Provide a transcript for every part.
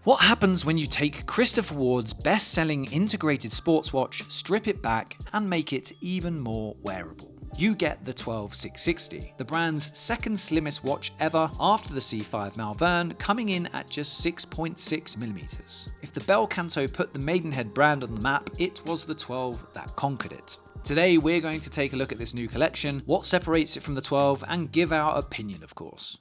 What happens when you take Christopher Ward's best-selling integrated sports watch, strip it back, and make it even more wearable? You get the 12660, the brand's second slimmest watch ever after the C5 Malvern, coming in at just 6.6mm. If the Bel Canto put the Maidenhead brand on the map, it was the 12 that conquered it. Today we're going to take a look at this new collection, what separates it from the 12, and give our opinion, of course.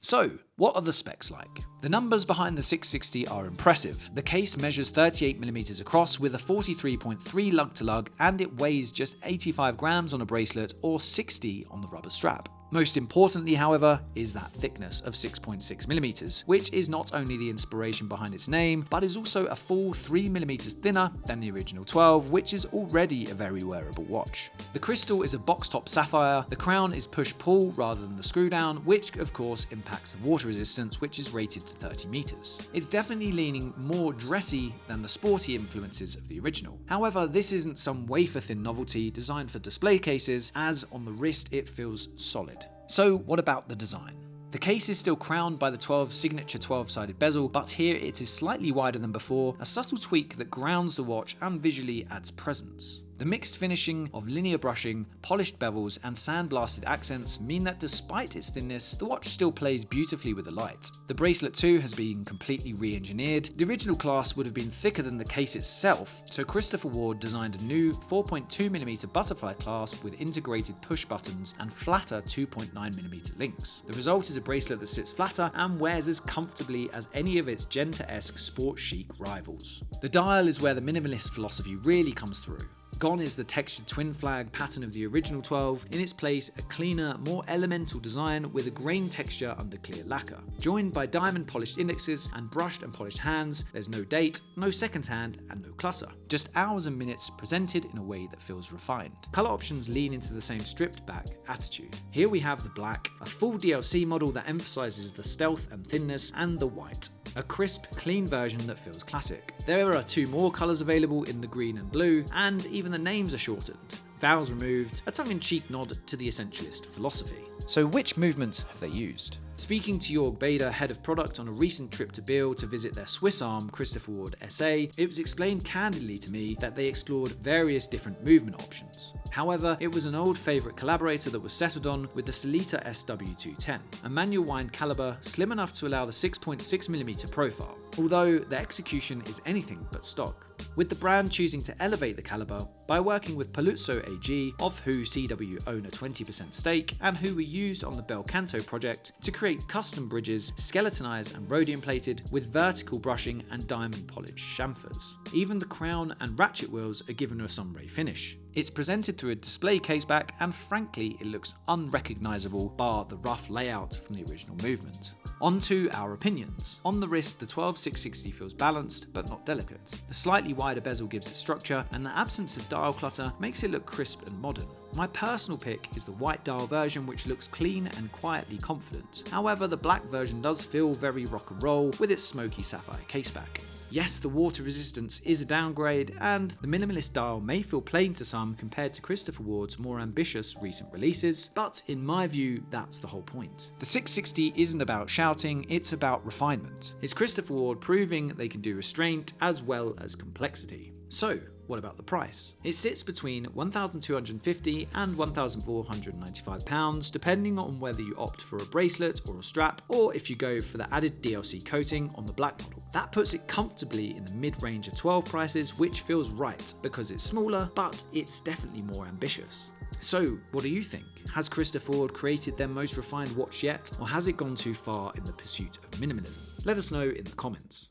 So, what are the specs like? The numbers behind the 660 are impressive. The case measures 38mm across with a 43.3 lug-to-lug, and it weighs just 85 grams on a bracelet or 60 on the rubber strap. Most importantly, however, is that thickness of 6.6mm, which is not only the inspiration behind its name, but is also a full 3mm thinner than the original 12, which is already a very wearable watch. The crystal is a box-top sapphire, the crown is push-pull rather than the screw-down, which of course impacts the water resistance, which is rated to 30 meters. It's definitely leaning more dressy than the sporty influences of the original. However, this isn't some wafer-thin novelty designed for display cases, as on the wrist it feels solid. So what about the design? The case is still crowned by the 12 signature 12-sided bezel, but here it is slightly wider than before, a subtle tweak that grounds the watch and visually adds presence. The mixed finishing of linear brushing, polished bevels, and sandblasted accents mean that despite its thinness, the watch still plays beautifully with the light. The bracelet too has been completely re-engineered. The original clasp would have been thicker than the case itself, so Christopher Ward designed a new 4.2mm butterfly clasp with integrated push buttons and flatter 2.9mm links. The result is a bracelet that sits flatter and wears as comfortably as any of its Genta-esque sport chic rivals. The dial is where the minimalist philosophy really comes through. Gone is the textured twin flag pattern of the original 12, in its place a cleaner, more elemental design with a grain texture under clear lacquer. Joined by diamond polished indexes and brushed and polished hands, there's no date, no second hand, and no clutter. Just hours and minutes presented in a way that feels refined. Colour options lean into the same stripped back attitude. Here we have the black, a full DLC model that emphasises the stealth and thinness, and the white, a crisp, clean version that feels classic. There are two more colours available in the green and blue, and even the names are shortened. Vowels removed, a tongue-in-cheek nod to the essentialist philosophy. So which movement have they used? Speaking to Jörg Bader, head of product, on a recent trip to Biel to visit their Swiss arm, Christopher Ward SA, it was explained candidly to me that they explored various different movement options. However, it was an old favourite collaborator that was settled on with the Sellita SW210, a manual wind caliber slim enough to allow the 6.6mm profile, although the execution is anything but stock. With the brand choosing to elevate the caliber by working with Paluzzo AG, of who CW own a 20% stake, and who were used on the Bel Canto project to create custom bridges, skeletonized and rhodium plated with vertical brushing and diamond polished chamfers. Even the crown and ratchet wheels are given a sombre finish. It's presented through a display caseback, and frankly it looks unrecognisable bar the rough layout from the original movement. On to our opinions. On the wrist, the 12660 feels balanced but not delicate. The slightly wider bezel gives it structure, and the absence of dial clutter makes it look crisp and modern. My personal pick is the white dial version, which looks clean and quietly confident. However, the black version does feel very rock and roll with its smoky sapphire caseback. Yes, the water resistance is a downgrade, and the minimalist dial may feel plain to some compared to Christopher Ward's more ambitious recent releases, but in my view, that's the whole point. The 660 isn't about shouting, it's about refinement. It's Christopher Ward proving they can do restraint as well as complexity. So, what about the price? It sits between £1,250 and £1,495, depending on whether you opt for a bracelet or a strap, or if you go for the added DLC coating on the black model. That puts it comfortably in the mid-range of 12 prices, which feels right because it's smaller, but it's definitely more ambitious. So, what do you think? Has Christopher Ward created their most refined watch yet, or has it gone too far in the pursuit of minimalism? Let us know in the comments.